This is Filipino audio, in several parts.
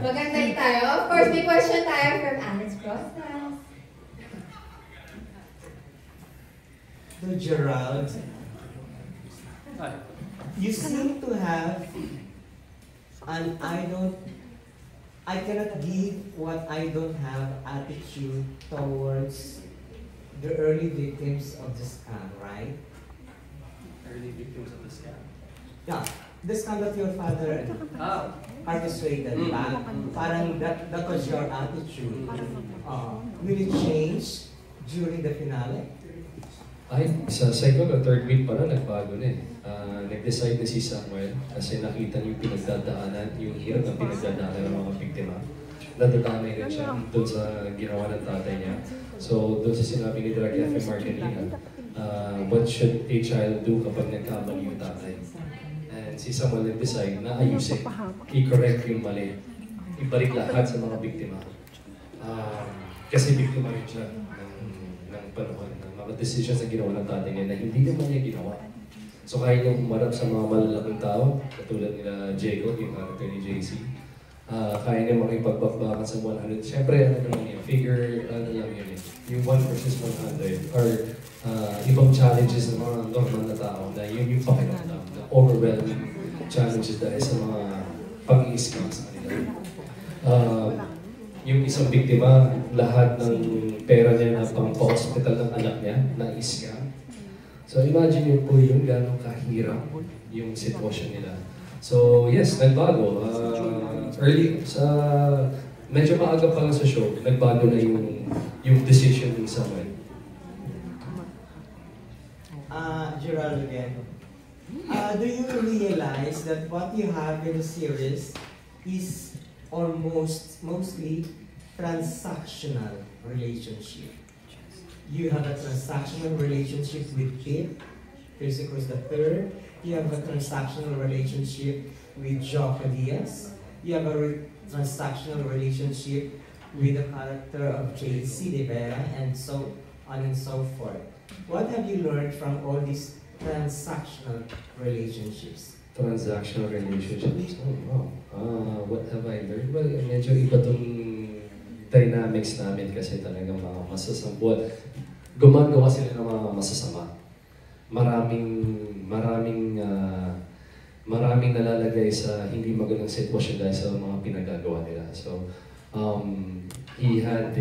Maganda tayo. Of course, may question tayo from Alex Rosas. To Gerald, you seem to have an I cannot give what I don't have attitude towards the early victims of the scam, right? Early victims of the scam? Yeah, the scam that your father orchestrated, diba? Parang that was your attitude. Will it change during the finale? Ay, sa second or third week pa na, nagbago na eh. Nag-decide na si Samuel kasi nakita niyo yung pinagdadaanan, yung hirap ng pinagdadaanan ng mga biktima. Nadadamay rin siya doon sa ginawa ng tatay niya. So, doon sa sinabi ni Direk F.M. Marcelina, what should a child do kapag nagkamali yung tatay? And si Samuel nag-decide na ayusin, i-correct yung mali, ibalik lahat sa mga biktima. Kasi biktima rin siya ng panahon, ng mga decisions na ginawa ng tatay niya na hindi naman niya ginawa. So kaya niyang humarap sa mga malalaking tao, katulad nila Jacob, yung character ni JC. Kaya niya makipagbakbakan sa 100. Siyempre, ano naman yun, figure, ano lang yun eh, yung 1 versus 100, or ibang challenges ng mga normal na tao na yun yung pakiramdam, na overwhelming challenges dahil sa mga pang-i-scam sa kanila. Yung isang biktima, lahat ng pera niya na pang-hospital ng anak niya, na-scam. So imagine niyo po yung gano'ng kahirap yung sitwasyon nila. So yes, nagbago. Early, medyo maaga pa lang sa show, nagbago na yung decision ni Samuel. Gerald again. Do you realize that what you have in the series is mostly transactional relationship? You have a transactional relationship with Pete, Chris Cruz III. You have a transactional relationship with Joca Diaz. You have a transactional relationship with the character of JC De Vera, and so on and so forth. What have you learned from all these transactional relationships? Transactional relationships? Oh, wow. What have I learned? Well, medyo iba tong dynamics namin kasi talagang mga masasambuan. Gumagawa sila ng mga masasama. Maraming nalalagay sa hindi magandang sitwasyon dahil sa mga pinagagawa nila. So, he had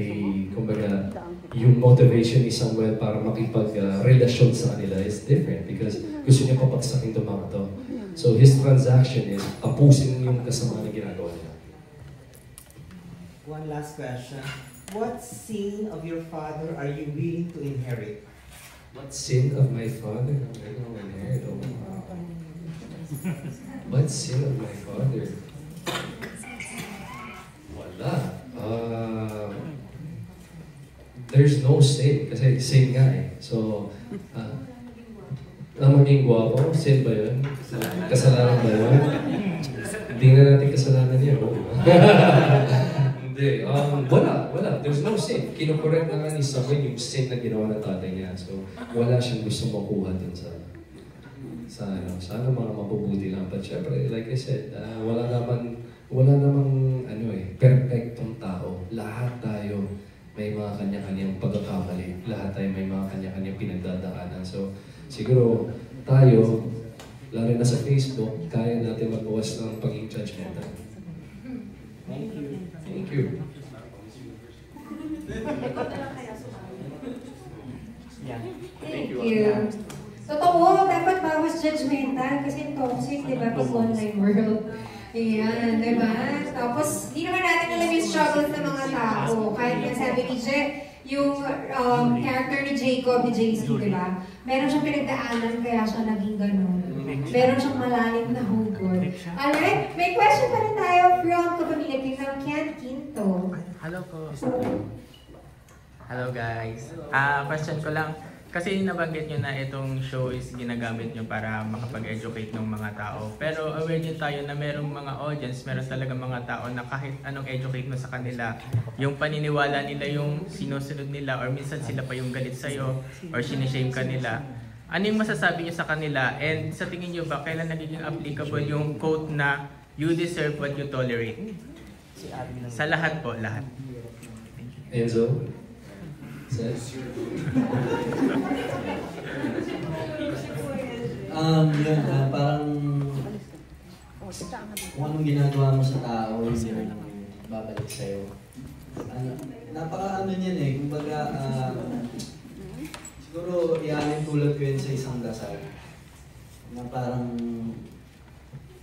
kumbaga, yung motivation ni Samuel para makipag-relasyon sa kanila is different because gusto niya papagsakin itong mga to. So, his transaction is tapusin yung kasama na ginagawa niya. One last question. What sin of your father are you willing to inherit? What sin of my father am I going to inherit? Oh, wow. What sin of my father? Wala. There's no sin, kasi sin nga eh. So, maging gwapo, sin ba yun? Kasalanan ba yun? Hindi na natin kasalanan yun. Hindi. Wala. There's no sin. Kinokorek na nga ni Samuel yung sin na ginawa ng tatay niya. So, wala siyang gusto makuha dun sana mga mabubuti lang. But syempre, like I said, wala namang perfectong tao. Lahat tayo may mga kanya-kanyang pagkakamali. Lahat tayo may mga kanya-kanyang pinagdadaanan. So, siguro tayo, lalo na sa Facebook, kaya natin magbawas ng pagiging judgmental. Thank you. Thank you. Yeah. Thank you. Totoo, dapat bawas judgmental kasi toxic, di ba, pag online world. Ayan, di ba? Tapos, hindi naman natin alam yung struggles ng mga tao. Kahit nga sabi ni Je, yung character ni Jacob, ni JC, di ba? Meron siyang pinagdaanan kaya siya naging ganun. Meron siyang malalim na hugot. Alright, may question pa rin tayo from Kapamilya King ng Kian Quinto. Hello po. Hello guys. Question ko lang. Kasi nabanggit nyo na itong show is ginagamit nyo para makapag-educate ng mga tao. Pero aware nyo tayo na merong mga audience, meron talaga mga tao na kahit anong educate mo sa kanila, yung paniniwala nila yung sinusunod nila or minsan sila pa yung galit sa'yo or sinishame ka nila. Ano yung masasabi nyo sa kanila? And sa tingin nyo ba, kailan nagiging applicable yung quote na you deserve what you tolerate? Sa lahat po, lahat. Enzo? Says? Yun, parang kung anong ginagawa mo sa tao, yun yung babalik sa'yo. Napaka-ano niyan eh, kumbaga, siguro ialin tulad ko yun sa isang dasal. Na parang,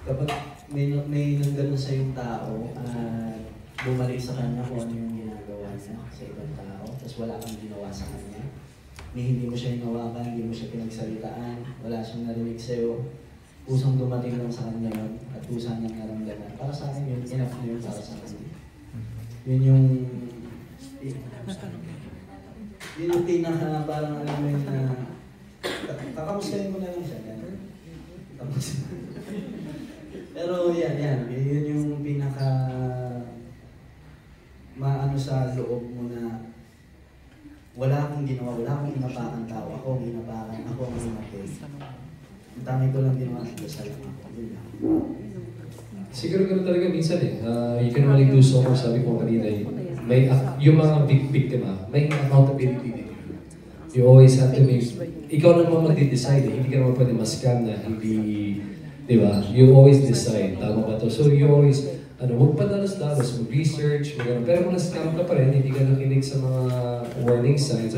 kapag may nangganon sa yung tao, bumalik sa kanya kung ano yung ginagawa niya sa ibang tao, tapos wala kang ginawa sa kanya. Hindi mo siya hinawakan, hindi mo siya pinagsalitaan, wala siyang narinig sa'yo, pusang dumating lang sa kanya yun, at pusang niyang naramdaman. Para sa akin yun, enough na yun para sa kanya. Yun yung pinaka parang alam mo yun na kakamustahin mo na lang siya. Pero yan, yun yung pinaka maano sa loob mo na wala akong ginawa, wala akong inapakan tao, ako ang inapakan, ako ang inapakan. Ang dami ko lang ginawa sa dasal ako. Siguro gano'n talaga minsan eh. You can only do so much, sabi ko kanina eh. May, yung mga biktima, may accountability din. You always have to make, ikaw naman mag-decide eh. Hindi ka naman pwede ma-scam na hindi, di ba? You always decide, tama ba to? So you always, magpadalos-dalos, mag-research, pero kung na-scam ka pa rin, hindi ka nakinig sa mga warning signs,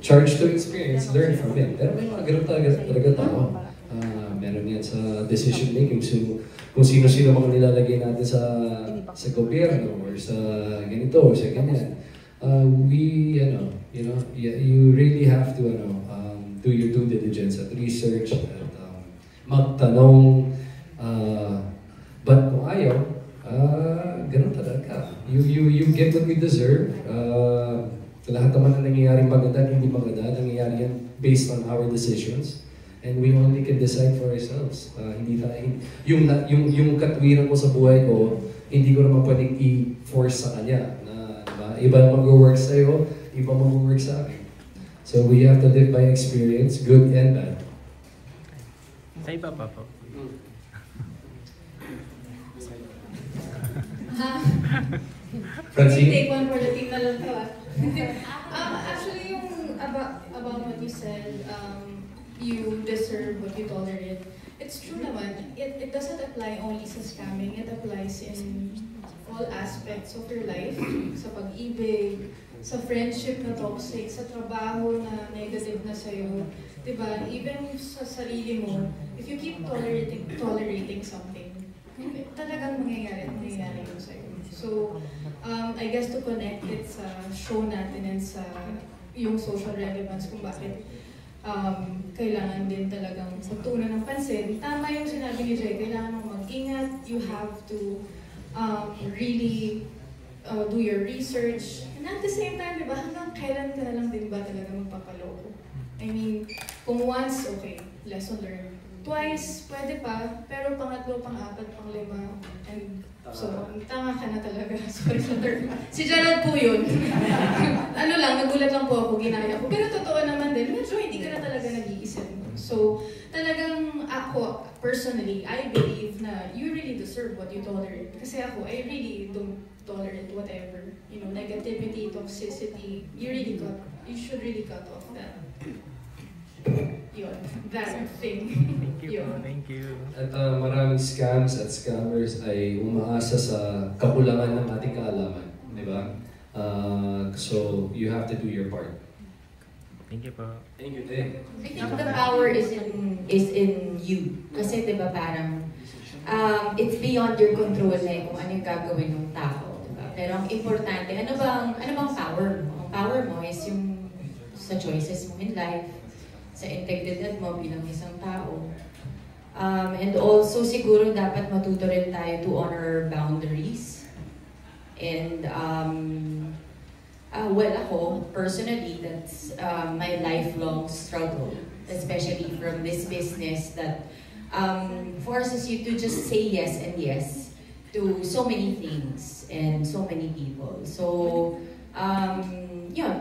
charge to experience, learn from it. Pero may mga ganun talaga tao. Meron yan sa decision making. So, kung sino-sino mga nilalagay natin sa gobyerno or sa ganito or sa ganyan. You really have to do your due diligence at research at magtanong. But kung ayaw, ganun talaga. You get what you deserve. Lahat naman na nangyayaring maganda at hindi maganda, nangyayari yan based on our decisions. And we only can decide for ourselves. Yung katwiran ko sa buhay ko, hindi ko naman pwedeng i-force sa kanya. Iba mag-work sa'yo, iba mag-work sa akin. So we have to live by experience, good and bad. Sa iba pa po. Francine? Take one for the team na lang to Actually, yung about what you said, you deserve what you tolerate. It's true naman. It doesn't apply only sa scamming. It applies in all aspects of your life. Sa pag-ibig, sa friendship na toxic, sa trabaho na negative na sa'yo. Diba? Even sa sarili mo, if you keep tolerating something, talagang mangyayari yun sa'yo. So, I guess to connect it sa show natin and sa yung social relevance kung bakit kailangan din talagang pagtuunan ng pansin. Tama yung sinabi ni Jay, kailangan mong mag-ingat. You have to really do your research. And at the same time, diba, hanggang kailan ka na lang din ba talaga magpapaloko? I mean, kung once, okay, lesson learned. Twice, pwede pa, pero pangatlo, pang-apat, pang-lima, and so, tanga ka na talaga. Sorry sa term. Si Gerald po yun. Nagulat lang po ako, ginaya ko. Pero totoo naman din, medyo hindi ka na talaga nag-iisip. So, talagang ako, personally, I believe na you really deserve what you tolerate. Kasi ako, I really don't tolerate whatever. You know, negativity, toxicity, you should really cut off that. That thing. Thank you. At maraming scams at scammers ay umaasa sa kakulangan ng ating kaalaman, di ba? So you have to do your part. Thank you po. Thank you, I think the power is in you. Kasi di ba parang it's beyond your control kung ano yung gagawin ng tao, di ba? Pero ang importante, ano bang power mo? Ang power mo is yung sa choices mo in life, sa integridad mo bilang isang tao. And also, siguro dapat matuto rin tayo to honor boundaries. And, well, ako, personally, that's my lifelong struggle, especially from this business that forces you to just say yes and yes to so many things and so many people. So,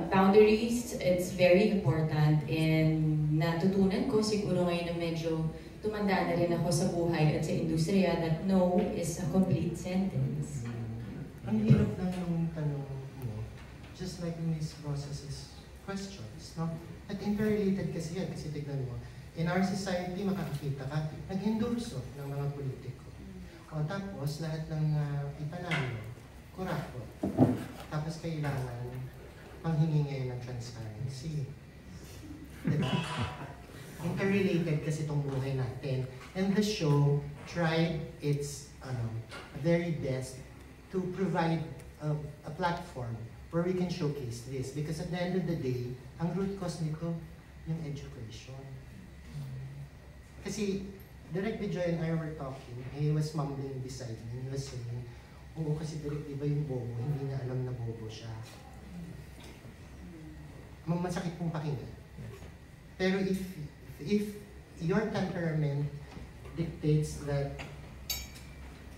boundaries, it's very important, and natutunan ko siguro ngayon na medyo tumanda na rin ako sa buhay at sa industriya that no is a complete sentence. ang hirap lang ng tanong mo, just like Ms. Rosas' questions, no? At interrelated kasi yan, kasi tignan mo, in our society, makakakita ka, nag-endorso ng mga politiko. O tapos, lahat ng ipanalo, kurako. Tapos kailangan panghingi ngayon ng transparency. Diba? Interrelated kasi itong buhay natin. And the show tried its very best to provide a platform where we can showcase this. Because at the end of the day, ang root cause nito, yung education. Kasi Direk Bijoy and I were talking, he was mumbling beside me, he was saying, oo kasi Direk, di ba yung bobo, hindi niya alam na bobo siya. Masakit pong pakinggan. Pero if your temperament dictates that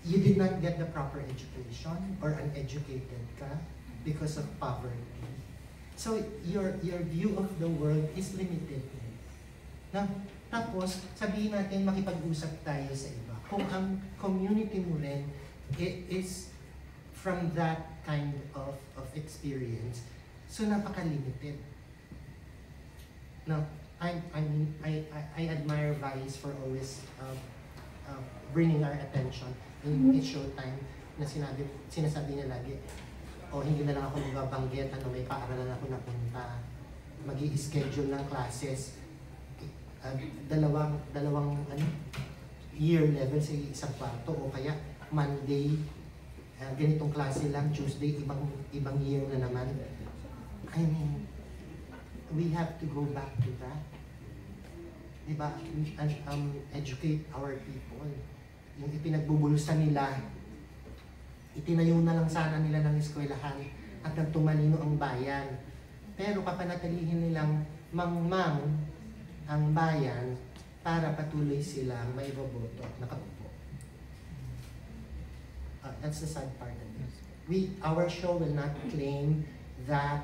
you did not get the proper education or uneducated ka because of poverty, so your view of the world is limited. Now, tapos, sabihin natin makipag-usap tayo sa iba. Kung ang community mo rin is from that kind of experience, so napaka-limited. Now, I admire Vice for always bringing our attention in showtime na sinasabi niya lagi, hindi na lang ako magbabanggit, may paaralan ako napunta, mag-i-schedule ng classes, dalawang year level sa isang kwarto, o kaya Monday, ganitong klase lang, Tuesday, ibang year na naman. I mean, we have to go back to that. Diba? Educate our people. Yung ipinagbubulusan nila, itinayo na lang sana nila ng eskwelahan at nagtumalino ang bayan. Pero papanatilihin nilang mangmang ang bayan para patuloy silang may boboto at nakaupo. That's the sad part of it. Our show will not claim that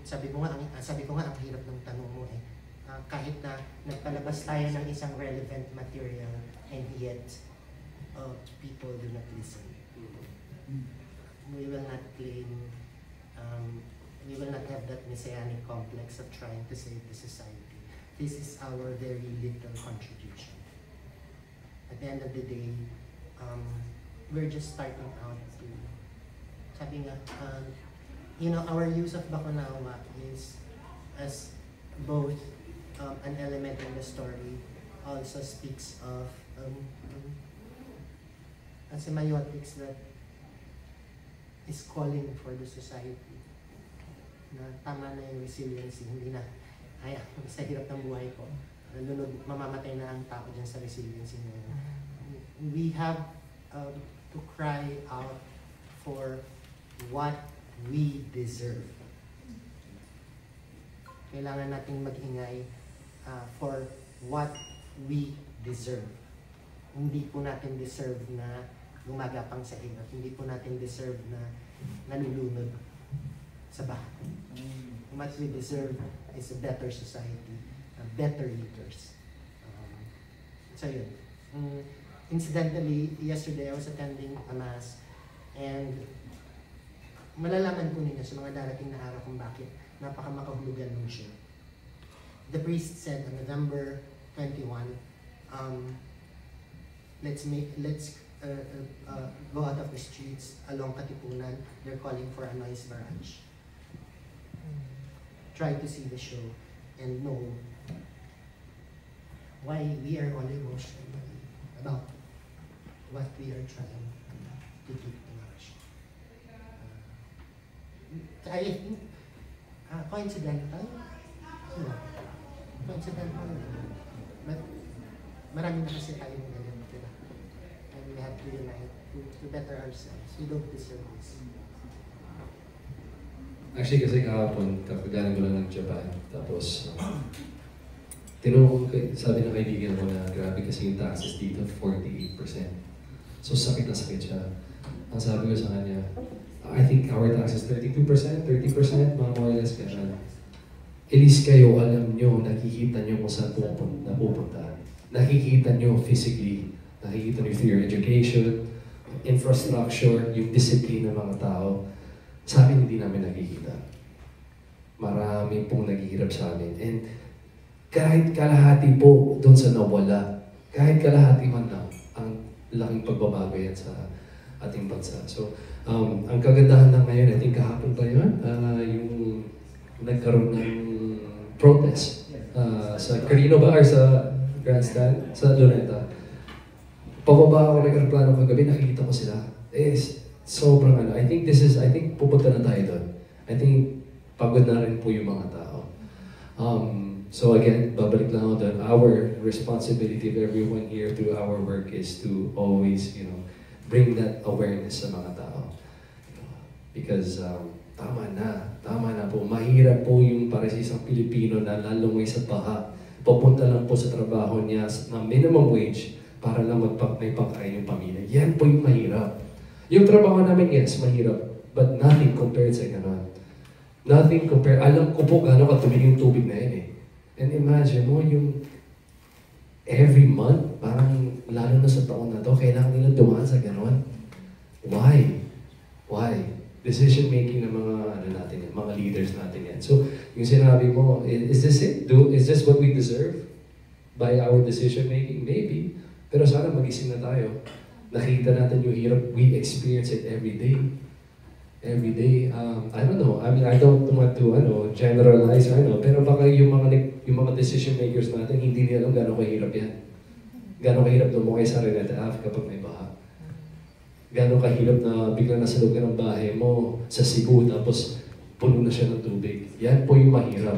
sabi ko nga ang hirap ng tanong mo kahit na nagpalabas tayo ng isang relevant material and yet people do not listen. We will not claim we will not have that messianic complex of trying to save the society. This is our very little contribution. At the end of the day, we're just starting out to, sabi nga, our use of Bakunawa is as both an element in the story, also speaks of a semiotics that is calling for the society. Na tama na yung resiliency, hindi na sa hirap ng buhay ko, mamamatay na ang tao dyan sa resiliency na yun. We have to cry out for what we deserve. Kailangan nating mag-ingay for what we deserve. Hindi po natin deserve na gumagapang sa iba. Hindi po natin deserve na nalulunod sa bahay. What we deserve is a better society, better leaders. So yun. Incidentally, yesterday I was attending a mass and malalaman po ninyo sa mga darating na araw kung bakit napakamakahulugan ng show. The priest said on November 21, let's go out of the streets along Katipunan. They're calling for a noise barrage. Try to see the show and know why we are all emotional about what we are trying to do in our show. I think coincidental, but marami na kasi tayong ganyan, diba? And we have to unite to better ourselves. We don't deserve this. Actually, kasi kahapon, kakagaling ko lang ng Japan. Tapos, tinanong ko, sabi ng kaibigan ko na grabe kasi yung taxes dito, 48%. So, sakit na sakit siya. Ang sabi ko sa kanya, I think our taxes 32%, 30%, mga more or less ganyan. At least kayo, alam nyo, nakikita nyo kung saan napupunta. Nakikita nyo physically, nakikita nyo through your education, infrastructure, yung discipline ng mga tao, sa amin hindi namin nakikita. Marami pong naghihirap sa amin. And kahit kalahati po doon sa nawala, kahit kalahati man lang, ang laking pagbabago yan sa ating bansa. So, ang kagandahan lang ngayon, I think kahapon pa yun, yung nagkaroon ng protest sa Carino ba or sa Grandstand, sa Luneta. Pababa ako ng aeroplano kagabi, nakikita ko sila. Sobrang ano. I think pupunta na tayo doon. I think pagod na rin po yung mga tao. So again, babalik lang ako doon. Our responsibility of everyone here through our work is to always, bring that awareness sa mga tao. Because tama na po. Mahirap po yung para sa isang Pilipino na lalungoy sa baha. Pupunta lang po sa trabaho niya na minimum wage para lang may pagkain yung pamilya. Yan po yung mahirap. Yung trabaho namin, yes, mahirap. But nothing compared sa gano'n. Nothing compared. Alam ko po gano'n katubig yung tubig na yun eh. And imagine mo yung every month, parang lalo na sa taon na to, kailangan nila dumaan sa gano'n. Why? Decision making ng mga leaders natin yan. So, yung sinabi mo, is this it? Is this what we deserve? By our decision making? Maybe. Pero sana magising na tayo. Nakita natin yung hirap. We experience it every day. Every day. I don't know. I mean, I don't want to generalize. Pero baka yung mga decision makers natin, hindi nila alam gano'ng kahirap yan. Gano'ng kahirap lumukay sa Araneta Ave kapag may baha. Gano'ng kahirap na bigla nasa loob ka ng bahay mo sa Cebu, tapos puno na siya ng tubig. Yan po yung mahirap.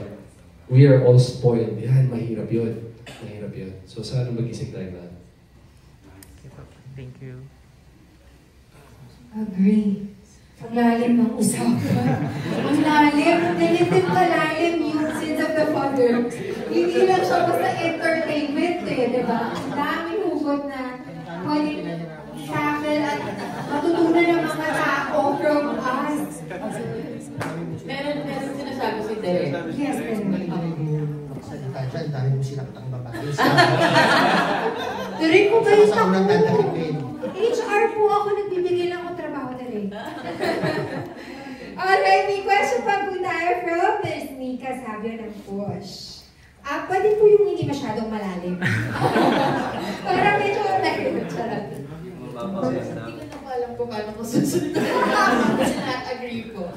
We are all spoiled. Yan, mahirap yun. Mahirap yun. So sana magising tayo na. Thank you. Agree. Ang lalim ng usapan. Ang lalim. Ganyan kalalim yung sins of the father. Hindi lang siya basta entertainment di ba? Ang daming hugot na pwedeng tackle at matutunan ng mga tao from us. Meron sinasabi si Derek. Yes, Derek. Dahil mo sinakatang babae. Derek, kung kayo Sa unang dadakipin. HR po ako, nagbibigay lang ako trabaho na rin. Alright, may question pa po tayo from Ms. Nika Sabio ng Push. Pwede po yung hindi masyadong malalim. Parang medyo nahirap. Charot. Hindi ko na alam kung paano ko susunod. Kasi na-agree ko.